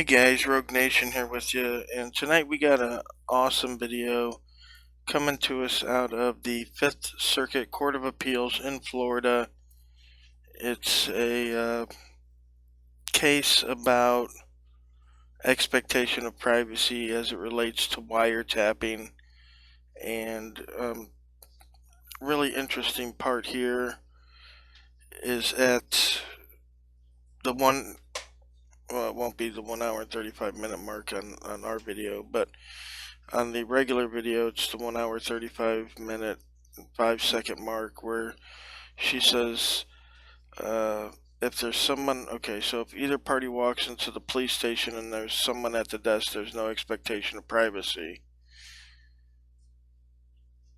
Hey guys, Rogue Nation here with you, and tonight we got an awesome video coming to us out of the 5th Circuit Court of Appeals in Florida. It's a case about expectation of privacy as it relates to wiretapping, and really interesting part here is at the one. Well, it won't be the 1 hour and 35-minute mark on our video, but on the regular video, it's the 1 hour 35-minute 5-second mark where she says, if there's someone, okay, so if either party walks into the police station and there's someone at the desk, there's no expectation of privacy.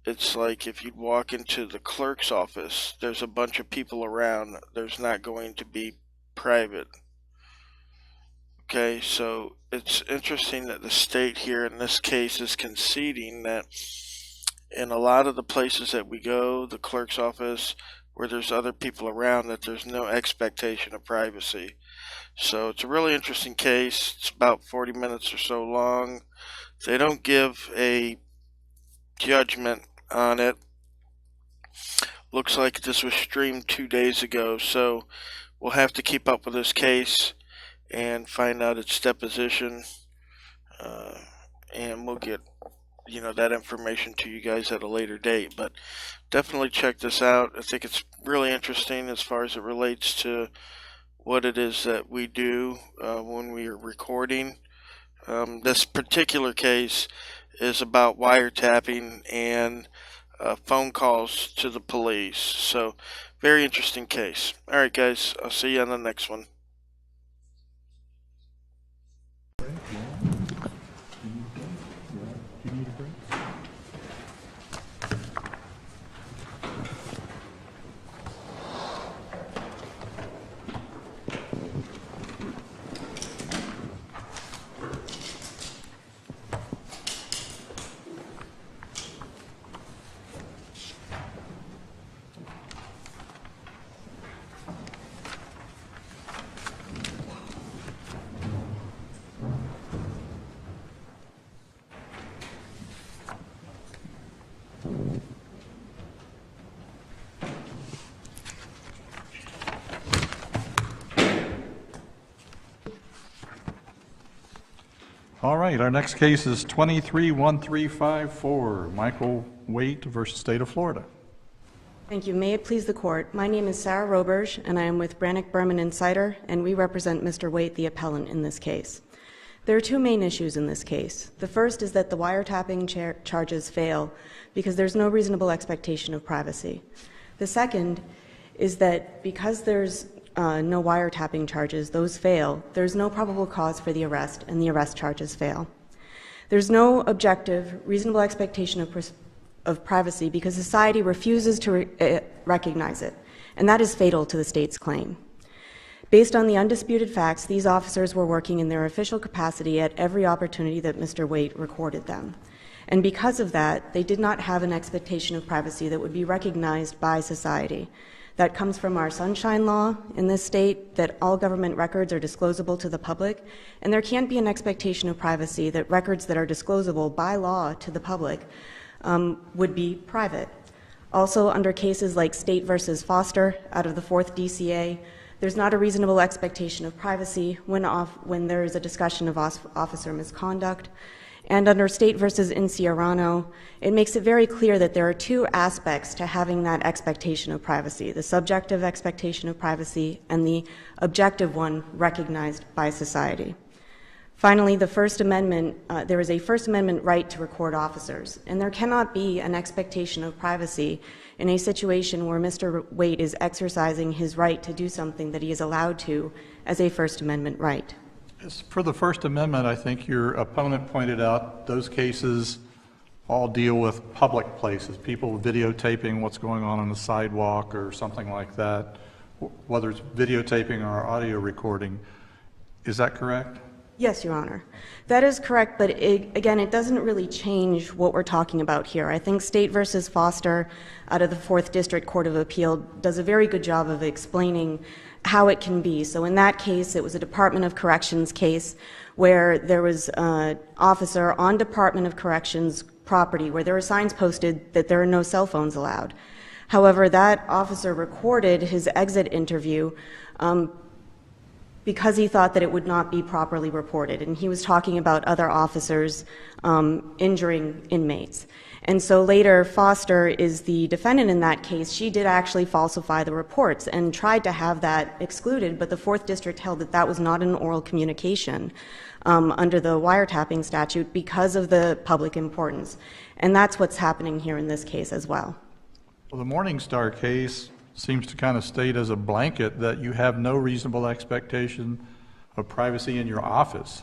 It's like if you'd walk into the clerk's office, there's a bunch of people around, there's not going to be private. Okay, so it's interesting that the state here in this case is conceding that in a lot of the places that we go, the clerk's office, where there's other people around, that there's no expectation of privacy. So it's a really interesting case. It's about 40 minutes or so long. They don't give a judgment on it. Looks like this was streamed 2 days ago, so we'll have to keep up with this case and find out its deposition, and we'll get that information to you guys at a later date. But definitely check this out. I think it's really interesting as far as it relates to what it is that we do when we are recording. This particular case is about wiretapping and phone calls to the police. So very interesting case. Alright guys, I'll see you on the next one. All right, our next case is 231354, Michael Waite versus State of Florida. Thank you. May it please the court. My name is Sarah Roberge, and I am with Brannick Berman & Sider, and we represent Mr. Waite, the appellant in this case. There are two main issues in this case. The first is that the wiretapping charges fail because there's no reasonable expectation of privacy. The second is that because there's no wiretapping charges, those fail, there's no probable cause for the arrest, and the arrest charges fail. There's no objective, reasonable expectation of privacy because society refuses to recognize it, and that is fatal to the state's claim. Based on the undisputed facts, these officers were working in their official capacity at every opportunity that Mr. Waite recorded them. And because of that, they did not have an expectation of privacy that would be recognized by society. That comes from our Sunshine Law in this state, that all government records are disclosable to the public, and there can't be an expectation of privacy that records that are disclosable by law to the public would be private. Also, under cases like State versus Foster out of the 4th DCA, there's not a reasonable expectation of privacy when there is a discussion of officer misconduct. And under State versus Inciarano, it makes it very clear that there are two aspects to having that expectation of privacy: the subjective expectation of privacy and the objective one recognized by society. Finally, the First Amendment, there is a First Amendment right to record officers, and there cannot be an expectation of privacy in a situation where Mr. Waite is exercising his right to do something that he is allowed to as a First Amendment right. For the First Amendment, I think your opponent pointed out those cases all deal with public places, people videotaping what's going on the sidewalk or something like that, whether it's videotaping or audio recording. Is that correct? Yes, Your Honor. That is correct, but again, it doesn't really change what we're talking about here. I think State versus Foster out of the 4th District Court of Appeal does a very good job of explaining how it can be. So in that case, it was a Department of Corrections case where there was an officer on Department of Corrections property where there were signs posted that there are no cell phones allowed. However, that officer recorded his exit interview because he thought that it would not be properly reported, and he was talking about other officers injuring inmates. And so later, Foster is the defendant in that case. She did actually falsify the reports and tried to have that excluded, but the 4th District held that that was not an oral communication under the wiretapping statute because of the public importance. And that's what's happening here in this case as well. Well, the Morningstar case seems to kind of state as a blanket that you have no reasonable expectation of privacy in your office,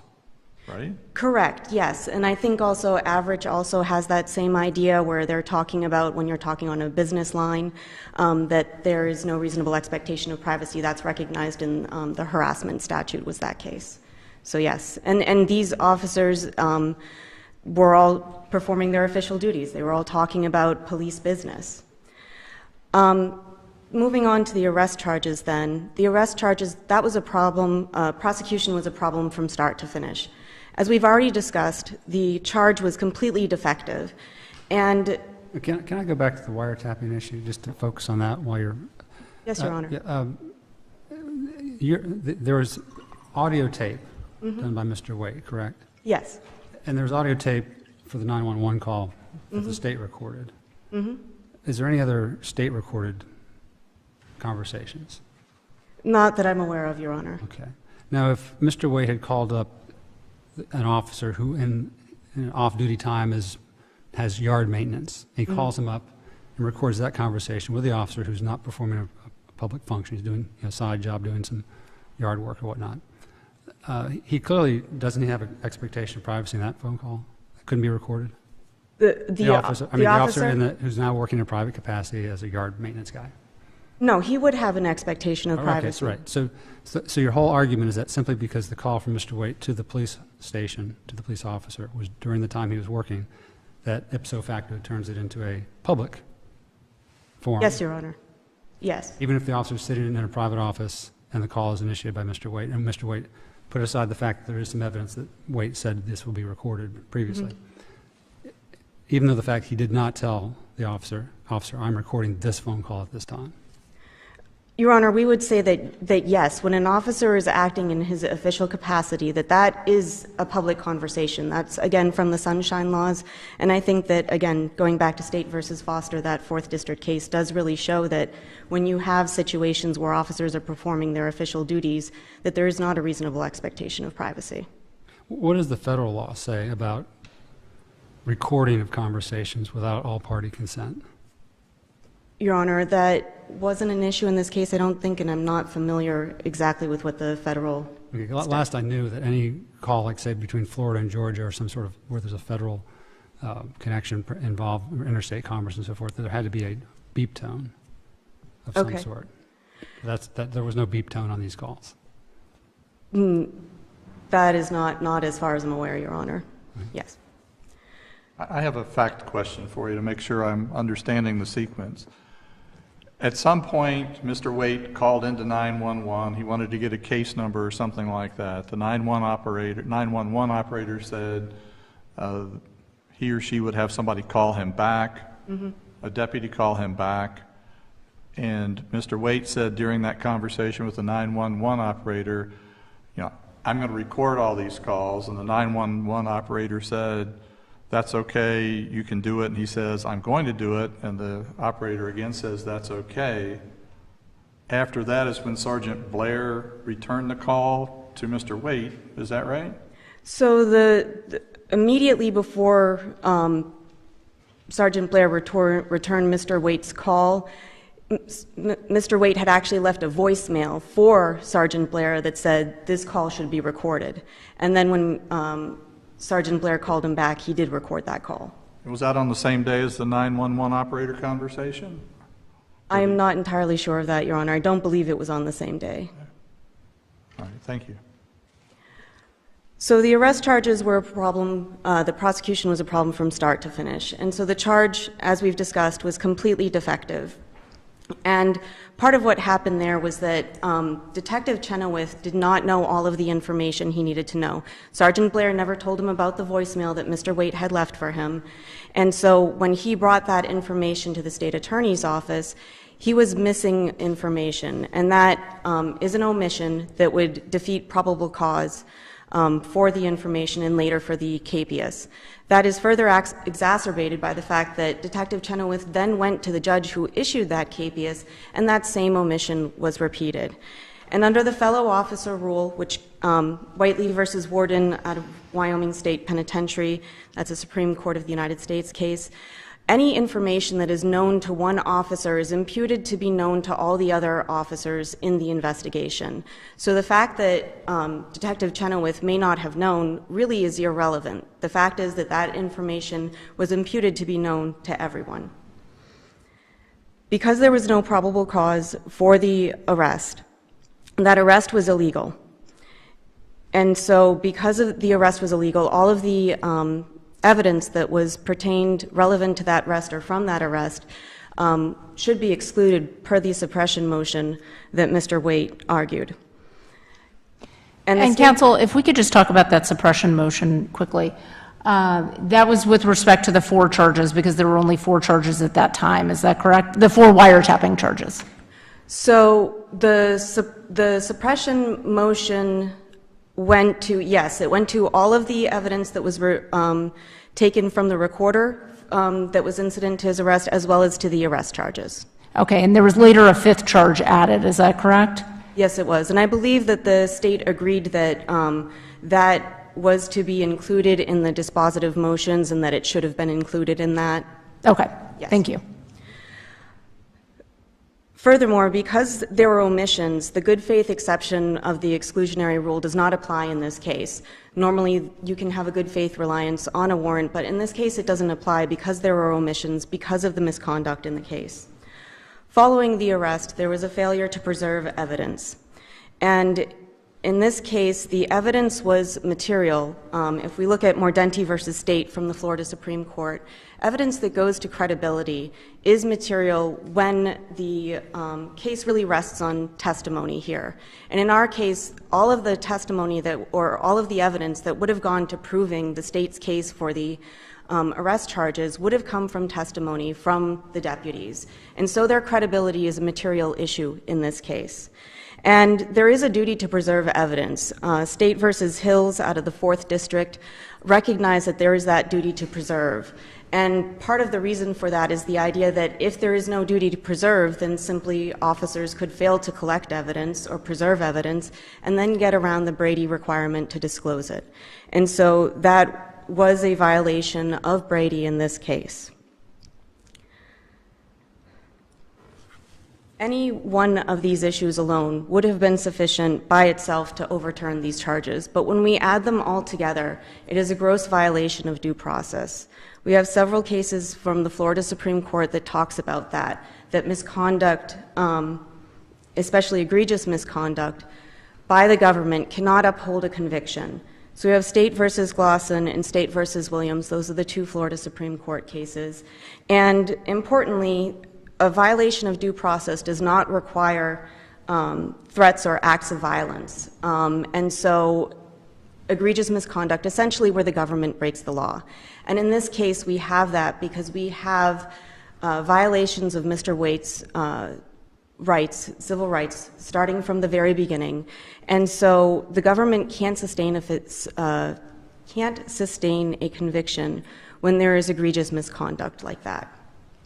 right? Correct, yes. And I think also Average also has that same idea where they're talking about when you're talking on a business line that there is no reasonable expectation of privacy. That's recognized in the harassment statute was that case. So yes, and these officers were all performing their official duties. They were all talking about police business. Moving on to the arrest charges then. The arrest charges, that was a problem, prosecution was a problem from start to finish. As we've already discussed, the charge was completely defective. And Can I go back to the wiretapping issue, just to focus on that while you're... yes, Your Honor. There was audio tape done by Mr. Waite, correct? Yes. And there's audio tape for the 911 call that the state recorded. Is there any other state recorded conversations? Not that I'm aware of, Your Honor. Okay. Now, if Mr. Waite had called up an officer who in off-duty time has yard maintenance, he calls him up and records that conversation with the officer who's not performing a public function, he's doing a side job, doing some yard work or whatnot. He clearly doesn't have an expectation of privacy in that phone call. It couldn't be recorded. The officer who's now working in a private capacity as a yard maintenance guy. No, he would have an expectation of privacy. Okay, that's right. So your whole argument is that simply because the call from Mr. Waite to the police station, to the police officer, was during the time he was working, that ipso facto turns it into a public forum? Yes, Your Honor. Yes. Even if the officer is sitting in a private office and the call is initiated by Mr. Waite, and Mr. Waite put aside the fact that there is some evidence that Waite said this will be recorded previously, even though the fact he did not tell the officer, I'm recording this phone call at this time. Your Honor, we would say that yes, when an officer is acting in his official capacity, that is a public conversation. That's, again, from the Sunshine Laws. And I think that, again, going back to State versus Foster, that 4th District case does really show that when you have situations where officers are performing their official duties, that there is not a reasonable expectation of privacy. What does the federal law say about recording of conversations without all-party consent? Your Honor, that wasn't an issue in this case, I don't think, and I'm not familiar exactly with what the federal... Okay, last I knew that any call, like say between Florida and Georgia or some sort of, where there's a federal connection involved, interstate commerce and so forth, that there had to be a beep tone of some sort. There was no beep tone on these calls. That is not as far as I'm aware, Your Honor. Yes. I have a fact question for you to make sure I'm understanding the sequence. At some point, Mr. Waite called into 911. He wanted to get a case number or something like that. The 911 operator said he or she would have somebody call him back, a deputy call him back. And Mr. Waite said during that conversation with the 911 operator, I'm going to record all these calls. And the 911 operator said, that's okay, you can do it. And he says, I'm going to do it. And the operator again says, that's okay. After that is when Sergeant Blair returned the call to Mr. Waite. Is that right? So immediately before Sergeant Blair returned Mr. Waite's call, Mr. Waite had actually left a voicemail for Sergeant Blair that said this call should be recorded. And then when Sergeant Blair called him back, he did record that call. Was that on the same day as the 911 operator conversation? I am not entirely sure of that, Your Honor. I don't believe it was on the same day. All right, thank you. So the arrest charges were a problem. The prosecution was a problem from start to finish. And so the charge, as we've discussed, was completely defective. And part of what happened there was that Detective Chenoweth did not know all of the information he needed to know. Sergeant Blair never told him about the voicemail that Mr. Waite had left for him. And so when he brought that information to the state attorney's office, he was missing information. And that is an omission that would defeat probable cause for the information and later for the capias. That is further exacerbated by the fact that Detective Chenoweth then went to the judge who issued that capias, and that same omission was repeated. And under the fellow officer rule, which Whiteley versus Warden out of Wyoming State Penitentiary, that's a Supreme Court of the United States case, any information that is known to one officer is imputed to be known to all the other officers in the investigation. So the fact that Detective Chenoweth may not have known really is irrelevant. The fact is that that information was imputed to be known to everyone. Because there was no probable cause for the arrest, that arrest was illegal. And so because the arrest was illegal, all of the evidence that was pertained relevant to that arrest or from that arrest should be excluded per the suppression motion that Mr. Waite argued. And counsel, if we could just talk about that suppression motion quickly. That was with respect to the 4 charges, because there were only 4 charges at that time, is that correct? The 4 wiretapping charges. So the suppression motion went to, yes, it went to all of the evidence that was taken from the recorder that was incident to his arrest, as well as to the arrest charges. Okay, and there was later a 5th charge added, is that correct? Yes, it was. And I believe that the state agreed that that was to be included in the dispositive motions and that it should have been included in that. Okay, yes. Thank you. Furthermore, because there were omissions, the good faith exception of the exclusionary rule does not apply in this case. Normally, you can have a good faith reliance on a warrant, but in this case it doesn't apply because there were omissions because of the misconduct in the case. Following the arrest, there was a failure to preserve evidence. And in this case, the evidence was material. If we look at Mordenti versus State from the Florida Supreme Court, evidence that goes to credibility is material when the case really rests on testimony here. And in our case, all of the testimony or all of the evidence that would have gone to proving the state's case for the arrest charges would have come from testimony from the deputies. And so their credibility is a material issue in this case. And there is a duty to preserve evidence. State versus Hills out of the 4th District recognize that there is that duty to preserve. And part of the reason for that is the idea that if there is no duty to preserve, then simply officers could fail to collect evidence or preserve evidence and then get around the Brady requirement to disclose it. And so that was a violation of Brady in this case. Any one of these issues alone would have been sufficient by itself to overturn these charges, but when we add them all together, it is a gross violation of due process. We have several cases from the Florida Supreme Court that talks about that misconduct, especially egregious misconduct, by the government cannot uphold a conviction. So we have State versus Glosson and State versus Williams. Those are the 2 Florida Supreme Court cases. And importantly, a violation of due process does not require threats or acts of violence. And so egregious misconduct, essentially where the government breaks the law. And in this case, we have that because we have violations of Mr. Waite's rights, civil rights, starting from the very beginning. And so the government can't sustain a conviction when there is egregious misconduct like that.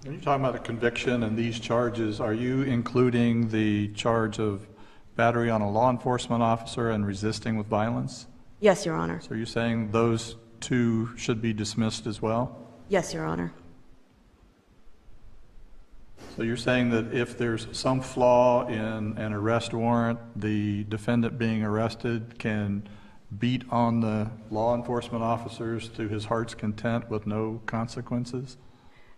When you're talking about a conviction and these charges, are you including the charge of battery on a law enforcement officer and resisting with violence? Yes, Your Honor. So you're saying those 2 should be dismissed as well? Yes, Your Honor. So you're saying that if there's some flaw in an arrest warrant, the defendant being arrested can beat on the law enforcement officers to his heart's content with no consequences?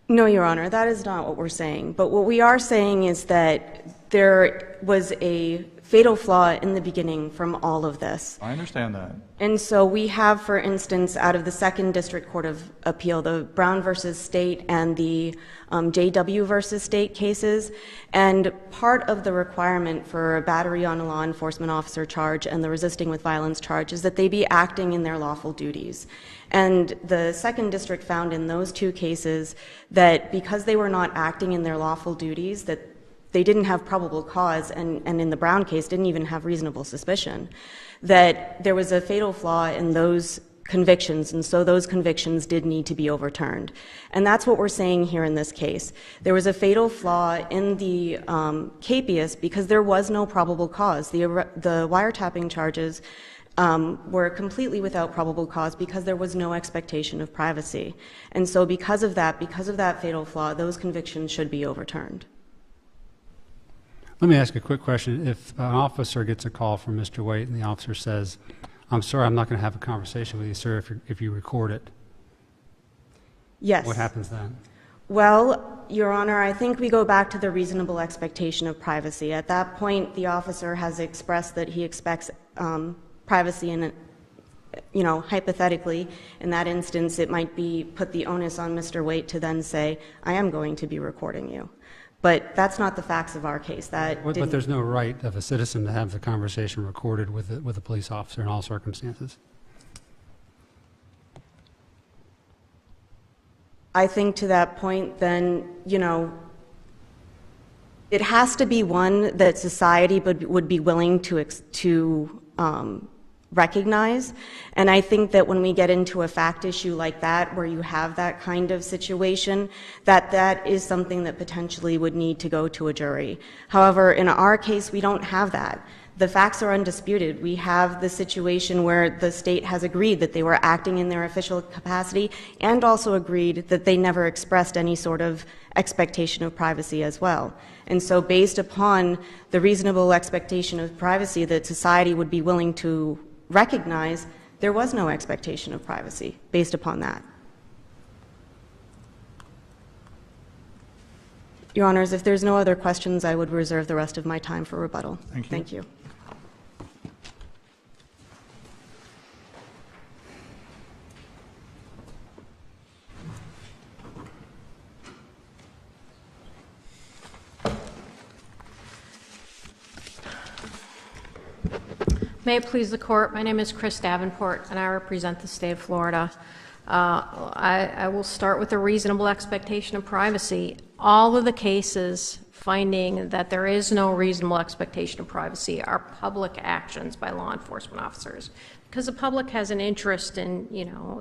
No, Your Honor, that is not what we're saying. But what we are saying is that there was a fatal flaw in the beginning from all of this. I understand that. And so we have, for instance, out of the Second District Court of Appeal, the Brown versus State and the JW versus State cases, and part of the requirement for a battery on a law enforcement officer charge and the resisting with violence charge is that they be acting in their lawful duties. And the Second District found in those two cases that because they were not acting in their lawful duties, that they didn't have probable cause, and in the Brown case didn't even have reasonable suspicion, that there was a fatal flaw in those convictions, and so those convictions did need to be overturned. And that's what we're saying here in this case. There was a fatal flaw in the capias because there was no probable cause. The wiretapping charges were completely without probable cause because there was no expectation of privacy. And so because of that fatal flaw, those convictions should be overturned. Let me ask a quick question. If an officer gets a call from Mr. Waite and the officer says, "I'm sorry, I'm not going to have a conversation with you, sir, if you record it." Yes. What happens then? Well, Your Honor, I think we go back to the reasonable expectation of privacy. At that point, the officer has expressed that he expects privacy, and, hypothetically, in that instance, it might be put the onus on Mr. Waite to then say, "I am going to be recording you." But that's not the facts of our case. But there's no right of a citizen to have the conversation recorded with a police officer in all circumstances. I think to that point, then, it has to be one that society would be willing to recognize. And I think that when we get into a fact issue like that, where you have that kind of situation, that is something that potentially would need to go to a jury. However, in our case, we don't have that. The facts are undisputed. We have the situation where the state has agreed that they were acting in their official capacity and also agreed that they never expressed any sort of expectation of privacy as well. And so based upon the reasonable expectation of privacy that society would be willing to recognize, there was no expectation of privacy based upon that. Your Honors, if there's no other questions, I would reserve the rest of my time for rebuttal. Thank you. Thank you. May it please the Court, my name is Chris Davenport, and I represent the state of Florida. I will start with the reasonable expectation of privacy. All of the cases finding that there is no reasonable expectation of privacy are public actions by law enforcement officers. Because the public has an interest in,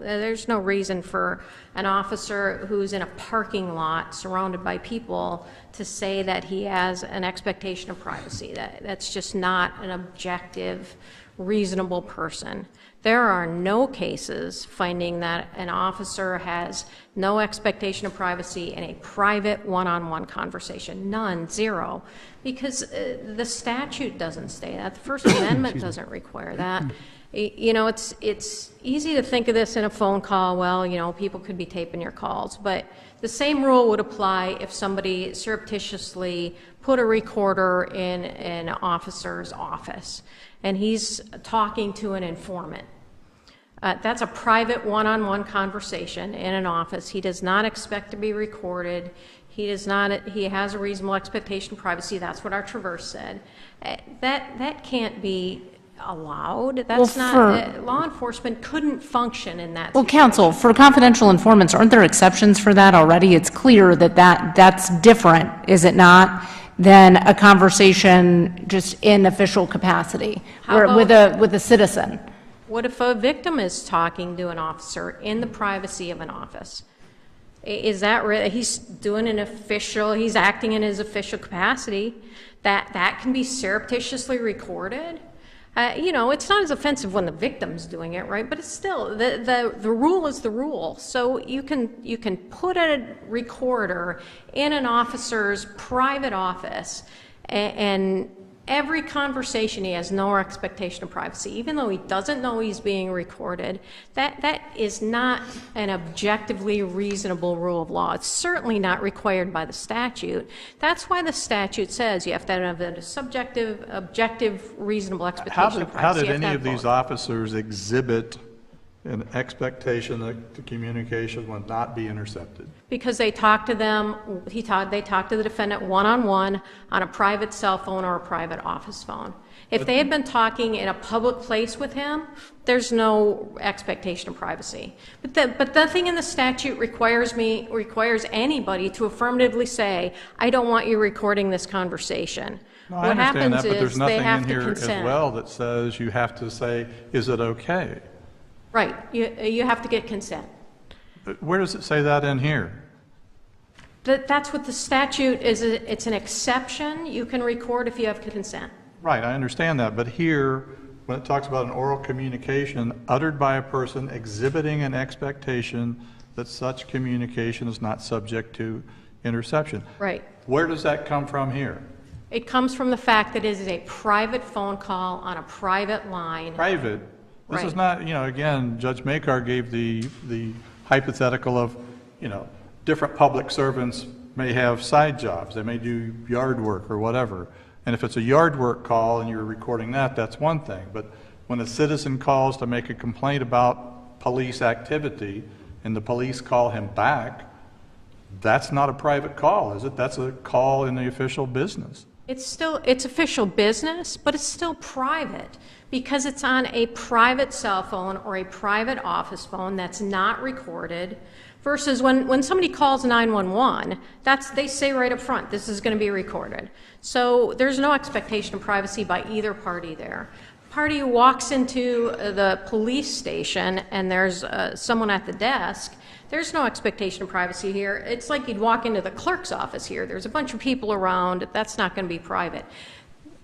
there's no reason for an officer who's in a parking lot surrounded by people to say that he has an expectation of privacy. That's just not an objective, reasonable person. There are no cases finding that an officer has no expectation of privacy in a private one-on-one conversation. None, zero. Because the statute doesn't say that. The First Amendment doesn't require that. It's easy to think of this in a phone call. Well, people could be taping your calls. But the same rule would apply if somebody surreptitiously put a recorder in an officer's office and he's talking to an informant. That's a private one-on-one conversation in an office. He does not expect to be recorded. He has a reasonable expectation of privacy. That's what our Traverse said. That can't be allowed. That's law enforcement couldn't function in that situation. Well, counsel, for confidential informants, aren't there exceptions for that already? It's clear that's different, is it not, than a conversation just in official capacity with a citizen? What if a victim is talking to an officer in the privacy of an office? Is that really, he's acting in his official capacity, that can be surreptitiously recorded? It's not as offensive when the victim's doing it, right? But it's still, the rule is the rule. So you can put a recorder in an officer's private office and every conversation he has no expectation of privacy, even though he doesn't know he's being recorded. That is not an objectively reasonable rule of law. It's certainly not required by the statute. That's why the statute says you have to have a subjective, objective, reasonable expectation of privacy. How did any of these officers exhibit an expectation that the communication would not be intercepted? Because they talked to them, they talked to the defendant one-on-one on a private cell phone or a private office phone. If they had been talking in a public place with him, there's no expectation of privacy. But nothing in the statute requires anybody to affirmatively say, I don't want you recording this conversation. No, I understand that, but there's nothing in here as consent. well that says you have to say, is it okay? Right, you have to get consent. Where does it say that in here? That's what the statute is. It's an exception. You can record if you have consent. Right, I understand that, but here, when it talks about an oral communication uttered by a person exhibiting an expectation that such communication is not subject to interception. Right. Where does that come from here? It comes from the fact that it is a private phone call on a private line. Private? This is not, again, Judge Makar gave the hypothetical of, different public servants may have side jobs. They may do yard work or whatever. And if it's a yard work call and you're recording that, that's one thing. But when a citizen calls to make a complaint about police activity and the police call him back, that's not a private call, is it? That's a call in the official business. It's official business, but it's still private because it's on a private cell phone or a private office phone that's not recorded. Versus when somebody calls 911, they say right up front, this is going to be recorded. So there's no expectation of privacy by either party there. Party who walks into the police station and there's someone at the desk, there's no expectation of privacy here. It's like you'd walk into the clerk's office here. There's a bunch of people around. That's not going to be private.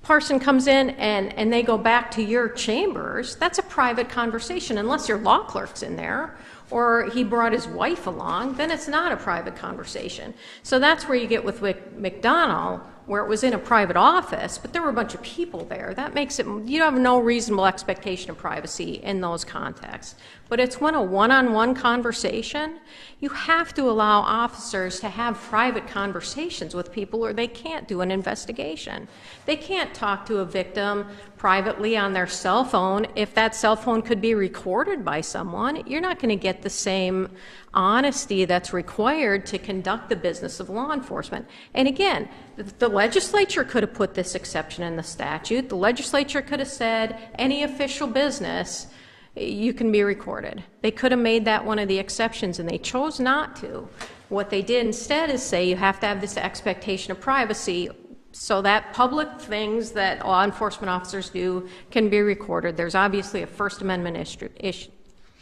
Person comes in and they go back to your chambers. That's a private conversation unless your law clerk's in there or he brought his wife along, then it's not a private conversation. So that's where you get with McDonald, where it was in a private office, but there were a bunch of people there. That makes it, you have no reasonable expectation of privacy in those contexts. But it's when a one-on-one conversation, you have to allow officers to have private conversations with people or they can't do an investigation. They can't talk to a victim privately on their cell phone. If that cell phone could be recorded by someone, you're not going to get the same honesty that's required to conduct the business of law enforcement. And again, the legislature could have put this exception in the statute. The legislature could have said any official business, you can be recorded. They could have made that one of the exceptions, and they chose not to. What they did instead is say you have to have this expectation of privacy so that public things that law enforcement officers do can be recorded. There's obviously a First Amendment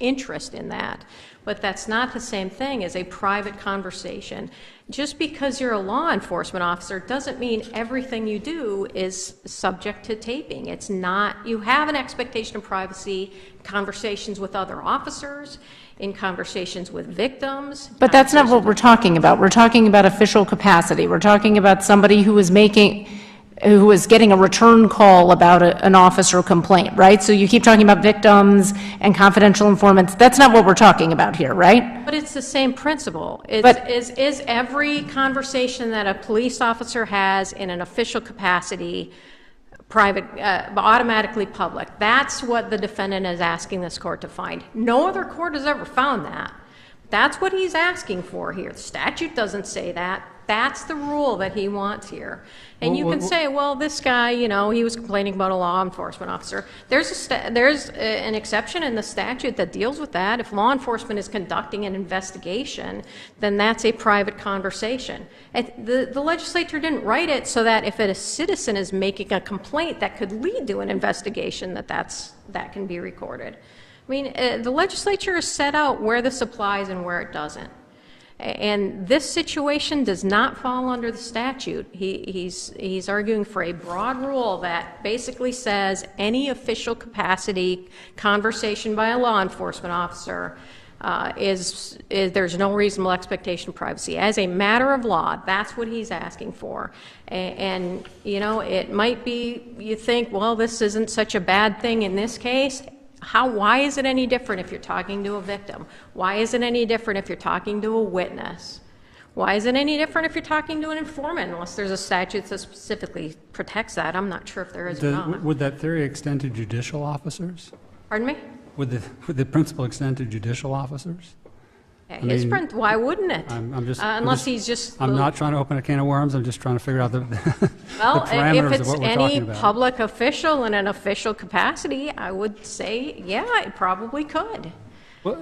interest in that, but that's not the same thing as a private conversation. Just because you're a law enforcement officer doesn't mean everything you do is subject to taping. It's not. You have an expectation of privacy in conversations with other officers, in conversations with victims. But that's not what we're talking about. We're talking about official capacity. We're talking about somebody who is getting a return call about an officer complaint, right? So you keep talking about victims and confidential informants. That's not what we're talking about here, right? But it's the same principle. Is every conversation that a police officer has in an official capacity private, automatically public? That's what the defendant is asking this court to find. No other court has ever found that. That's what he's asking for here. The statute doesn't say that. That's the rule that he wants here. And you can say, well, this guy, he was complaining about a law enforcement officer. There's an exception in the statute that deals with that. If law enforcement is conducting an investigation, then that's a private conversation. The legislature didn't write it so that if a citizen is making a complaint that could lead to an investigation, that can be recorded. I mean, the legislature has set out where this applies and where it doesn't. And this situation does not fall under the statute. He's arguing for a broad rule that basically says any official capacity conversation by a law enforcement officer is there's no reasonable expectation of privacy. As a matter of law, that's what he's asking for. And you know, it might be, you think, well, this isn't such a bad thing in this case. Why is it any different if you're talking to a victim? Why is it any different if you're talking to a witness? Why is it any different if you're talking to an informant, unless there's a statute that specifically protects that? I'm not sure if there is or not. Would that theory extend to judicial officers? Pardon me? Would the principle extend to judicial officers? Why wouldn't it? I'm not trying to open a can of worms. I'm just trying to figure out the, well, the parameters if it's of what we're any talking about. public official in an official capacity, I would say, yeah, it probably could. Well,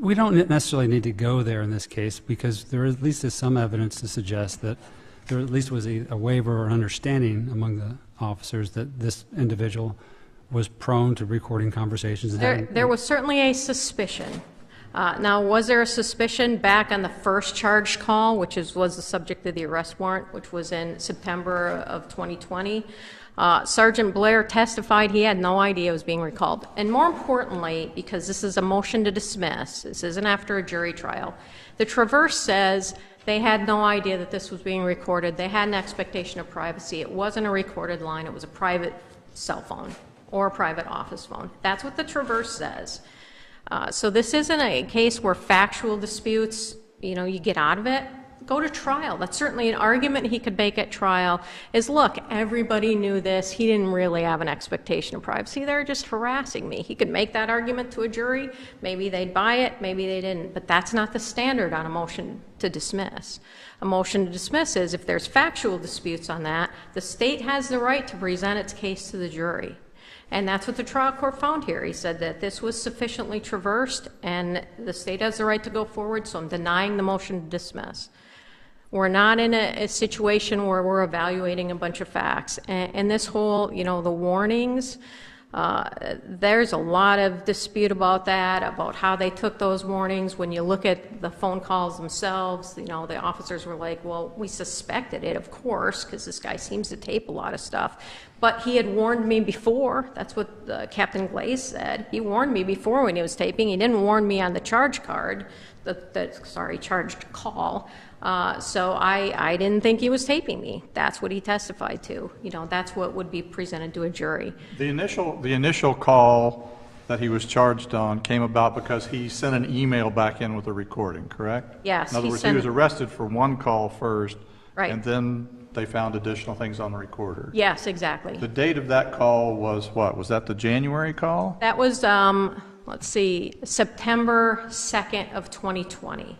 we don't necessarily need to go there in this case, because there at least is some evidence to suggest that there at least was a waiver or understanding among the officers that this individual was prone to recording conversations. There was certainly a suspicion. Now, was there a suspicion back on the first charged call, which was the subject of the arrest warrant, which was in September of 2020? Sergeant Blair testified he had no idea it was being recalled. And more importantly, because this is a motion to dismiss, this isn't after a jury trial, the Traverse says they had no idea that this was being recorded. They had an expectation of privacy. It wasn't a recorded line. It was a private cell phone or a private office phone. That's what the Traverse says. So this isn't a case where factual disputes, you know, you get out of it. Go to trial. That's certainly an argument he could make at trial is, look, everybody knew this. He didn't really have an expectation of privacy. They're just harassing me. He could make that argument to a jury. Maybe they'd buy it. Maybe they didn't. But that's not the standard on a motion to dismiss. A motion to dismiss is if there's factual disputes on that, the state has the right to present its case to the jury. And that's what the trial court found here. He said that this was sufficiently traversed and the state has the right to go forward, so I'm denying the motion to dismiss. We're not in a situation where we're evaluating a bunch of facts. And this whole, you know, the warnings, there's a lot of dispute about that, about how they took those warnings. When you look at the phone calls themselves, you know, the officers were like, well, we suspected it, of course, because this guy seems to tape a lot of stuff. But he had warned me before. That's what Captain Glaze said. He warned me before when he was taping. He didn't warn me on the charge card, charged call. So I didn't think he was taping me. That's what he testified to. You know, that's what would be presented to a jury. The initial call that he was charged on came about because he sent an email back in with a recording, correct? Yes. In other words, he was arrested for one call first, right, and then they found additional things on the recorder. Yes, exactly. The date of that call was what? Was that the January call? That was, let's see, September 2nd of 2020.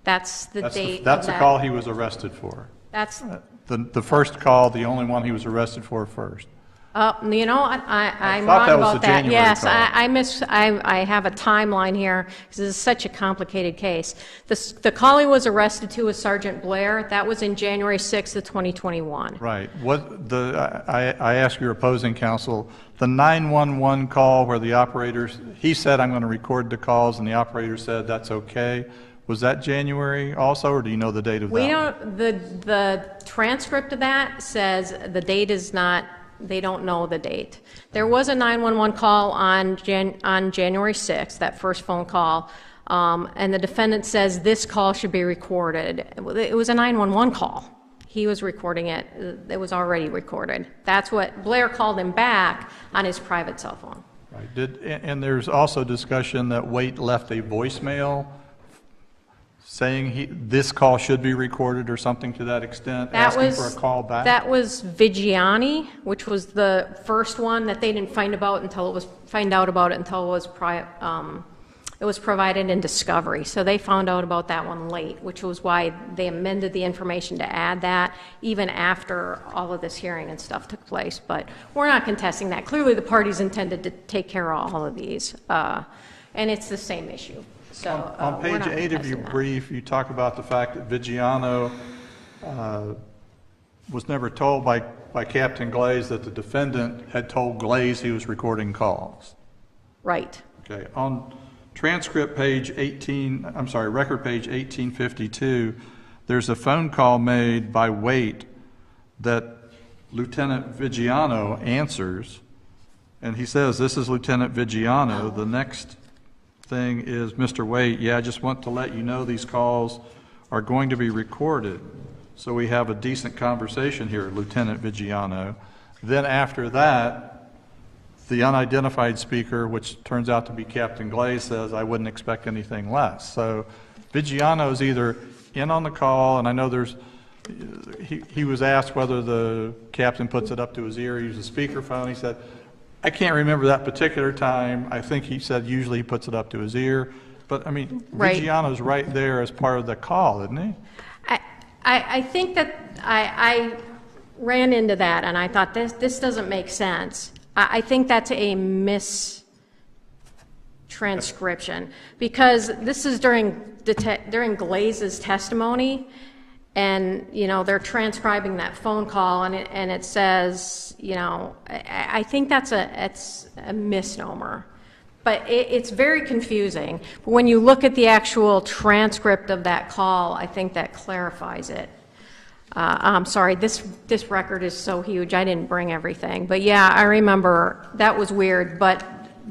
That's the date. That's the call he was arrested for. That's the first call, the only one he was arrested for first. You know, I'm thought wrong that was about the that. January Yes, call. I have a timeline here because this is such a complicated case. The call he was arrested to was Sergeant Blair. That was in January 6th of 2021. Right. I asked your opposing counsel, the 911 call where the operators, he said, I'm going to record the calls, and the operator said that's okay. Was that January also, or do you know the date of that? We don't. The transcript of that says the date is not. They don't know the date. There was a 911 call on January 6th, that first phone call, and the defendant says this call should be recorded. It was a 911 call. He was recording it. It was already recorded. That's what Blair called him back on his private cell phone. Right. And there's also discussion that Waite left a voicemail saying this call should be recorded or something to that extent, asking for a call back? That was Vigiani, which was the first one that they didn't find out until it was provided in discovery. So they found out about that one late, which was why they amended the information to add that even after all of this hearing and stuff took place. But we're not contesting that. Clearly the parties intended to take care of all of these, and it's the same issue. So, on page 8 of your brief, you talk about the fact that Vigiano was never told by Captain Glaze that the defendant had told Glaze he was recording calls. Right. Okay. On transcript page 18, I'm sorry, record page 1852, there's a phone call made by Waite that Lieutenant Vigiano answers, and he says, "This is Lieutenant Vigiano." The next thing is, "Mr. Waite, yeah, I just want to let you know these calls are going to be recorded. So we have a decent conversation here, Lieutenant Vigiano." Then after that, the unidentified speaker, which turns out to be Captain Glaze, says, "I wouldn't expect anything less." So Vigiano is either in on the call, and I know he was asked whether the captain puts it up to his ear, uses a speakerphone. He said, "I can't remember that particular time. I think he said usually he puts it up to his ear." But I mean, Right. Vigiano's right there as part of the call, isn't he? I think that I ran into that, and I thought this doesn't make sense. I think that's a mistranscription, because this is during Glaze's testimony, and they're transcribing that phone call, and it says, I think it's a misnomer. But it's very confusing. But when you look at the actual transcript of that call, I think that clarifies it. I'm sorry, this record is so huge, I didn't bring everything. But yeah, I remember that was weird, but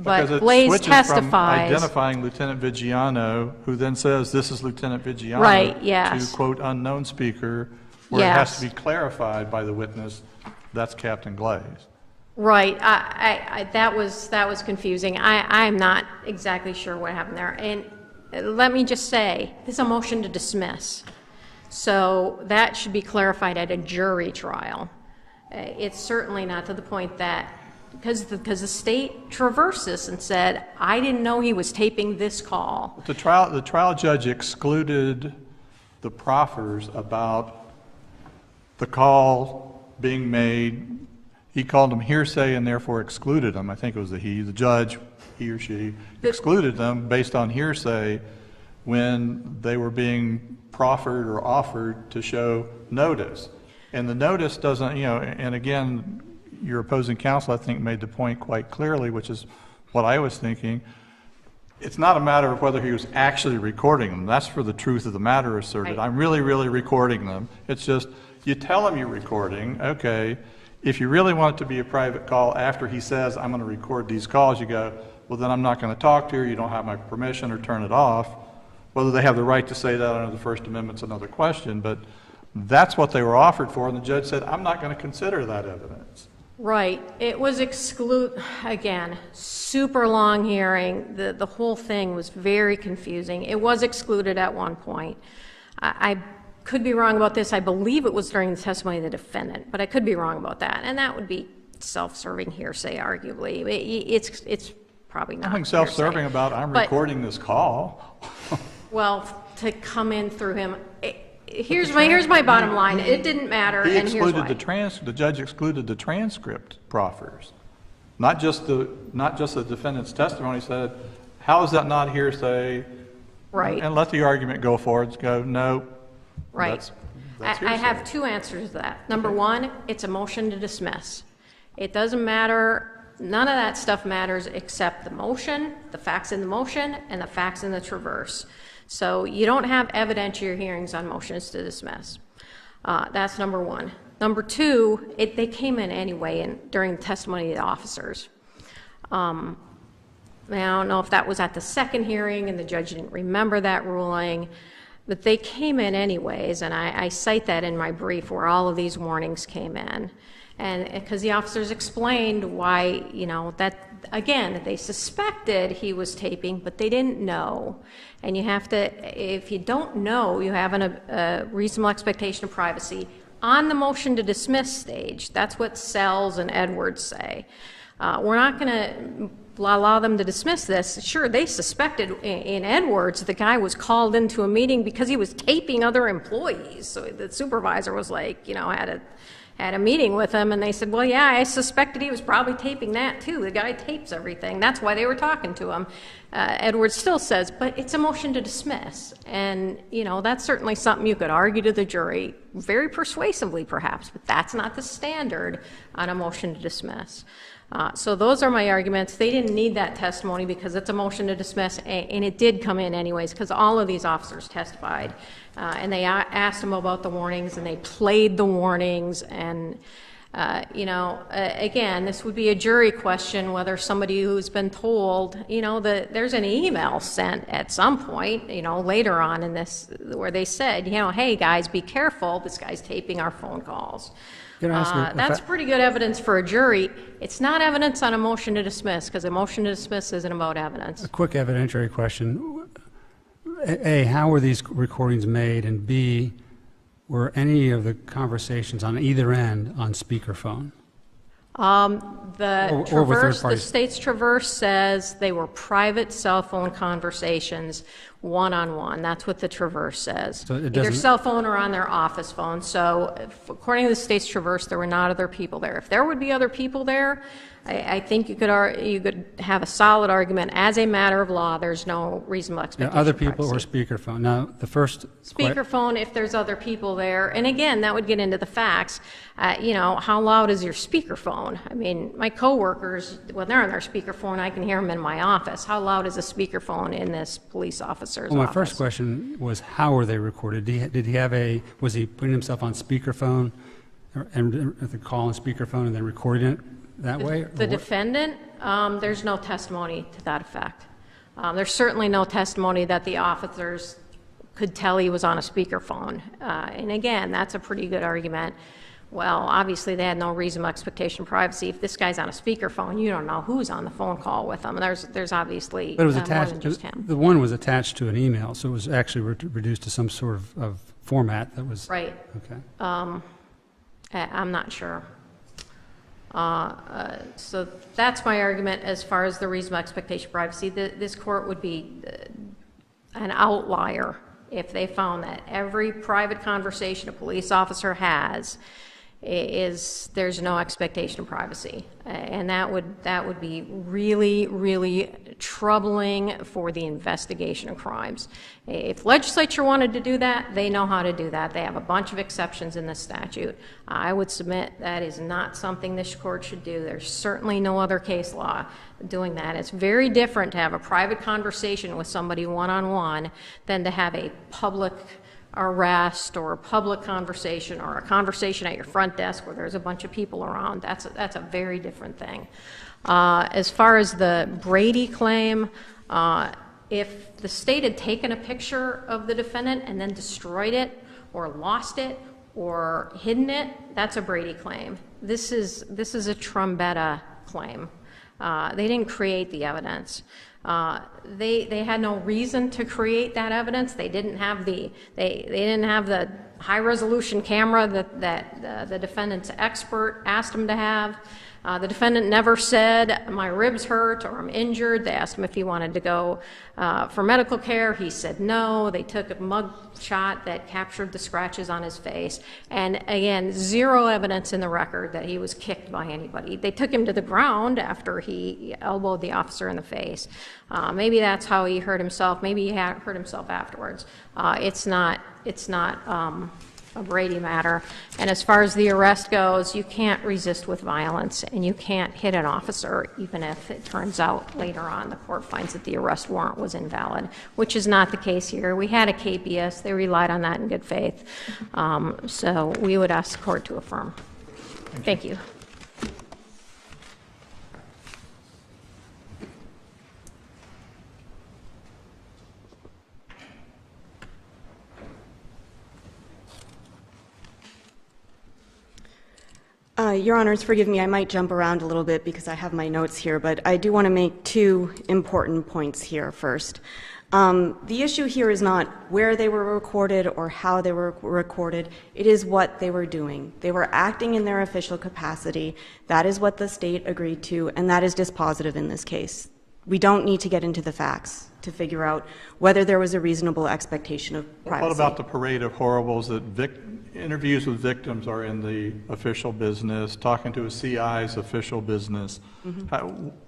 Glaze testifies. From identifying Lieutenant Vigiano, who then says, "This is Lieutenant Vigiano," right, yes. to quote unknown speaker, where it has to be clarified by the witness, that's Captain Glaze. Right. That was confusing. I'm not exactly sure what happened there. And let me just say, this is a motion to dismiss. So that should be clarified at a jury trial. It's certainly not to the point that, because the state traversed this and said, "I didn't know he was taping this call." The trial judge excluded the proffers about the call being made. He called them hearsay and therefore excluded them. I think it was the judge, he or she, excluded them based on hearsay when they were being proffered or offered to show notice. And the notice doesn't, and again, your opposing counsel, I think, made the point quite clearly, which is what I was thinking. It's not a matter of whether he was actually recording them. That's for the truth of the matter asserted. Right. I'm really, really recording them. It's just, you tell him you're recording, okay. If you really want it to be a private call, after he says, "I'm going to record these calls," you go, "Well, then I'm not going to talk to you. You don't have my permission," or turn it off. Whether they have the right to say that under the First Amendment's another question, but that's what they were offered for, and the judge said, "I'm not going to consider that evidence." Right. It was again, super long hearing. The whole thing was very confusing. It was excluded at one point. I could be wrong about this. I believe it was during the testimony of the defendant, but I could be wrong about that. And that would be self-serving hearsay, arguably. It's probably not Nothing self-serving about, "I'm recording this call." Well, to come in through him. Here's my bottom line. It didn't matter, and here's why. The judge excluded the transcript proffers, not just the defendant's testimony. Said, "How is that not hearsay?" Right. And let the argument go forward. Go, "No." Right. I have two answers to that. Number one, it's a motion to dismiss. It doesn't matter. None of that stuff matters except the motion, the facts in the motion, and the facts in the traverse. So you don't have evidentiary hearings on motions to dismiss. That's number one. Number two, they came in anyway during the testimony of the officers. I don't know if that was at the second hearing and the judge didn't remember that ruling, but they came in anyways, and I cite that in my brief where all of these warnings came in. And because the officers explained why, that they suspected he was taping, but they didn't know. And you have to, if you don't know, you have a reasonable expectation of privacy. On the motion to dismiss stage, that's what Sells and Edwards say. We're not going to allow them to dismiss this. Sure, they suspected in Edwards the guy was called into a meeting because he was taping other employees. So the supervisor was like, had a meeting with him, and they said, "Well, yeah, I suspected he was probably taping that too. The guy tapes everything. That's why they were talking to him." Edwards still says, but it's a motion to dismiss. And, that's certainly something you could argue to the jury, very persuasively perhaps, but that's not the standard on a motion to dismiss. So those are my arguments. They didn't need that testimony because it's a motion to dismiss, and it did come in anyways because all of these officers testified. And they asked them about the warnings, and they played the warnings. And, again, this would be a jury question whether somebody who's been told, that there's an email sent at some point, later on in this where they said, hey, guys, be careful. This guy's taping our phone calls. That's pretty good evidence for a jury. It's not evidence on a motion to dismiss because a motion to dismiss isn't about evidence. A quick evidentiary question. A, how were these recordings made? And B, were any of the conversations on either end on speakerphone? The state's traverse says they were private cell phone conversations, one-on-one. That's what the traverse says. So either cell phone or on their office phone. So according to the state's traverse, there were not other people there. If there would be other people there, I think you could have a solid argument. As a matter of law, there's no reasonable expectation. Other people or speakerphone. Now, the first speakerphone, if there's other people there, and again, that would get into the facts. How loud is your speakerphone? I mean, my coworkers, when they're on their speakerphone, I can hear them in my office. How loud is a speakerphone in this police officer's office? My first question was, how were they recorded? Was he putting himself on speakerphone and the call on speakerphone and then recording it that way? The defendant, there's no testimony to that effect. There's certainly no testimony that the officers could tell he was on a speakerphone. And again, that's a pretty good argument. Well, obviously they had no reasonable expectation of privacy. If this guy's on a speakerphone, you don't know who's on the phone call with him. There's obviously but it was more attached, than just him. The one was attached to an email, so it was actually reduced to some sort of format that was... Right. Okay. I'm not sure. So that's my argument as far as the reasonable expectation of privacy. This court would be an outlier if they found that every private conversation a police officer has there's no expectation of privacy, and that would be really, really troubling for the investigation of crimes. If legislature wanted to do that, they know how to do that. They have a bunch of exceptions in the statute. I would submit that is not something this court should do. There's certainly no other case law doing that. It's very different to have a private conversation with somebody one-on-one than to have a public arrest or a public conversation or a conversation at your front desk where there's a bunch of people around. That's a very different thing. As far as the Brady claim, if the state had taken a picture of the defendant and then destroyed it or lost it or hidden it, that's a Brady claim. This is a Trombetta claim. They didn't create the evidence. They had no reason to create that evidence. They didn't have the high resolution camera that the defendant's expert asked them to have. The defendant never said, my ribs hurt or I'm injured. They asked him if he wanted to go for medical care. He said no. They took a mug shot that captured the scratches on his face. And again, zero evidence in the record that he was kicked by anybody. They took him to the ground after he elbowed the officer in the face. Maybe that's how he hurt himself. Maybe he hurt himself afterwards. It's not a Brady matter. And as far as the arrest goes, you can't resist with violence, and you can't hit an officer even if it turns out later on the court finds that the arrest warrant was invalid, which is not the case here. We had a KPS. They relied on that in good faith. So we would ask the court to affirm. Thank you. Your Honors, forgive me, I might jump around a little bit because I have my notes here, but I do want to make two important points here first. The issue here is not where they were recorded or how they were recorded. It is what they were doing. They were acting in their official capacity. That is what the state agreed to, and that is dispositive in this case. We don't need to get into the facts to figure out whether there was a reasonable expectation of privacy. What about the parade of horribles that interviews with victims are in the official business, talking to a CI's official business?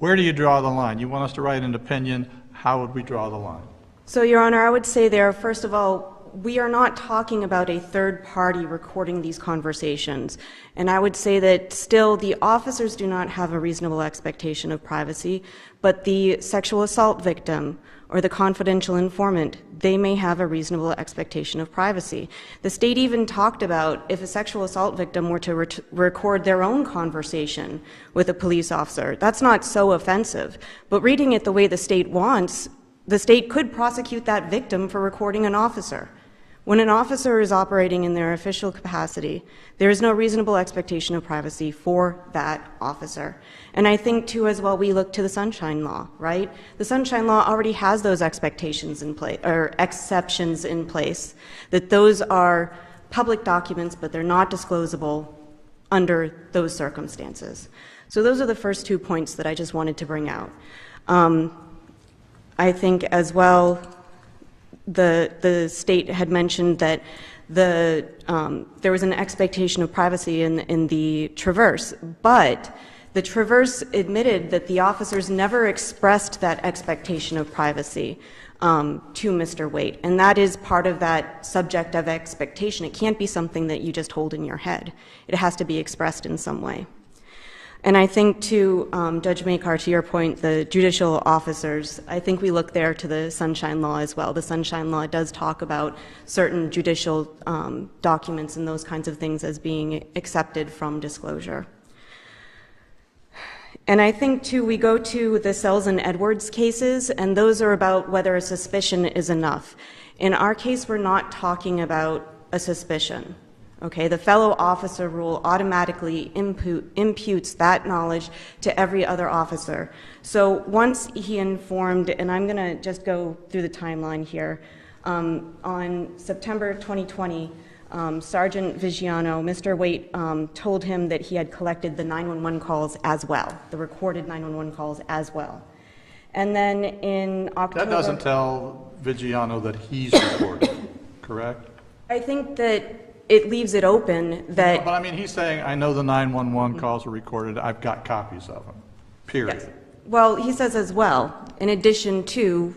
Where do you draw the line? You want us to write an opinion, how would we draw the line? So, Your Honor, I would say there, first of all, we are not talking about a third party recording these conversations. And I would say that still the officers do not have a reasonable expectation of privacy, but the sexual assault victim or the confidential informant, they may have a reasonable expectation of privacy. The state even talked about if a sexual assault victim were to record their own conversation with a police officer. That's not so offensive. But reading it the way the state wants, the state could prosecute that victim for recording an officer. When an officer is operating in their official capacity, there is no reasonable expectation of privacy for that officer. And I think, too, as well, we look to the Sunshine Law, right? The Sunshine Law already has those expectations in place, or exceptions in place, that those are public documents, but they're not disclosable under those circumstances. So those are the first 2 points that I just wanted to bring out. I think, as well, the state had mentioned that there was an expectation of privacy in the Traverse, but the Traverse admitted that the officers never expressed that expectation of privacy to Mr. Waite, and that is part of that subjective expectation. It can't be something that you just hold in your head. It has to be expressed in some way. And I think, to Judge Makar, to your point, the judicial officers, I think we look there to the Sunshine Law as well. The Sunshine Law does talk about certain judicial documents and those kinds of things as being accepted from disclosure. And I think, too, we go to the Sells and Edwards cases, and those are about whether a suspicion is enough. In our case, we're not talking about a suspicion. Okay, the fellow officer rule automatically imputes that knowledge to every other officer. So once he informed, and I'm going to just go through the timeline here, on September 2020, Sergeant Vigiano, Mr. Waite, told him that he had collected the 911 calls as well, the recorded 911 calls as well. And then in October... That doesn't tell Vigiano that he's recorded, correct? I think that it leaves it open that... But I mean, he's saying, I know the 911 calls are recorded, I've got copies of them, period. Yes. Well, he says as well, in addition to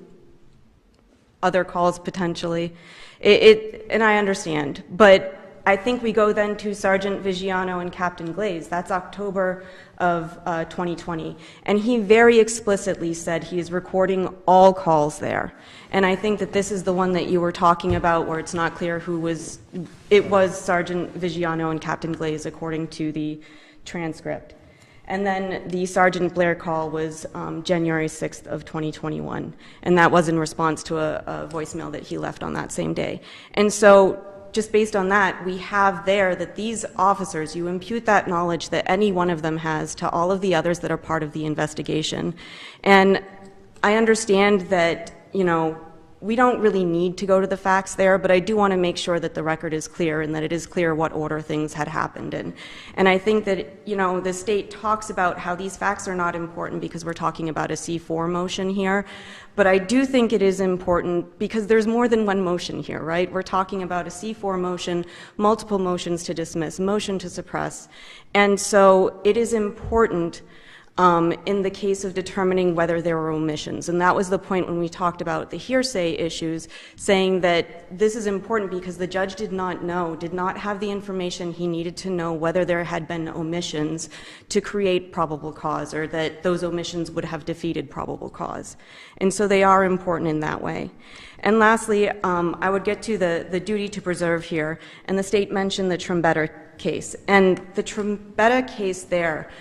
other calls potentially. And I understand, but I think we go then to Sergeant Vigiano and Captain Glaze. That's October of 2020. And he very explicitly said he is recording all calls there. And I think that this is the one that you were talking about where it's not clear who was, it was Sergeant Vigiano and Captain Glaze according to the transcript. And then the Sergeant Blair call was January 6th of 2021. And that was in response to a voicemail that he left on that same day. And so just based on that, we have there that these officers, you impute that knowledge that any one of them has to all of the others that are part of the investigation. And I understand that, you know, we don't really need to go to the facts there, but I do want to make sure that the record is clear and that it is clear what order things had happened in. And I think that, you know, the state talks about how these facts are not important because we're talking about a C4 motion here, but I do think it is important because there's more than one motion here, right? We're talking about a C4 motion, multiple motions to dismiss, motion to suppress, and so it is important in the case of determining whether there were omissions. And that was the point when we talked about the hearsay issues, saying that this is important because the judge did not know, did not have the information he needed to know whether there had been omissions to create probable cause or that those omissions would have defeated probable cause. And so they are important in that way. And lastly, I would get to the duty to preserve here. And the state mentioned the Trombetta case. And the Trombetta case there,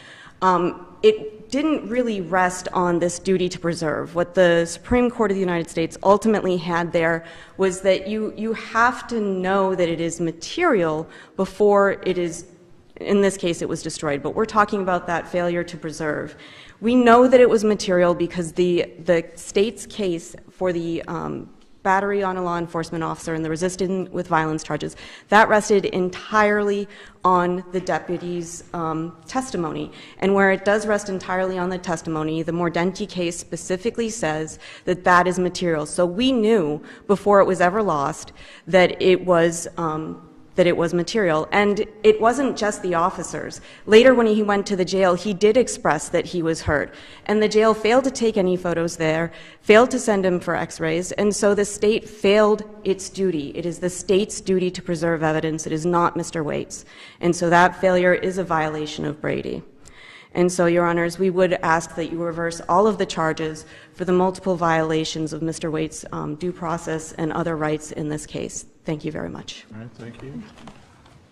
it didn't really rest on this duty to preserve. What the Supreme Court of the United States ultimately had there was that you have to know that it is material before it is, in this case it was destroyed, but we're talking about that failure to preserve. We know that it was material because the state's case for the battery on a law enforcement officer and the resisting with violence charges, that rested entirely on the deputy's testimony. And where it does rest entirely on the testimony, the Mordenti case specifically says that that is material. So we knew before it was ever lost that it was that it was material. And it wasn't just the officers. Later, when he went to the jail, he did express that he was hurt. And the jail failed to take any photos there, failed to send him for x-rays, and so the state failed its duty. It is the state's duty to preserve evidence. It is not Mr. Waite's. And so that failure is a violation of Brady. And so, Your Honors, we would ask that you reverse all of the charges for the multiple violations of Mr. Waite's due process and other rights in this case. Thank you very much. All right, thank you.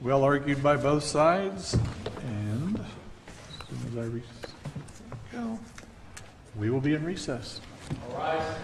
Well argued by both sides, and as soon as I go, we will be in recess. All right.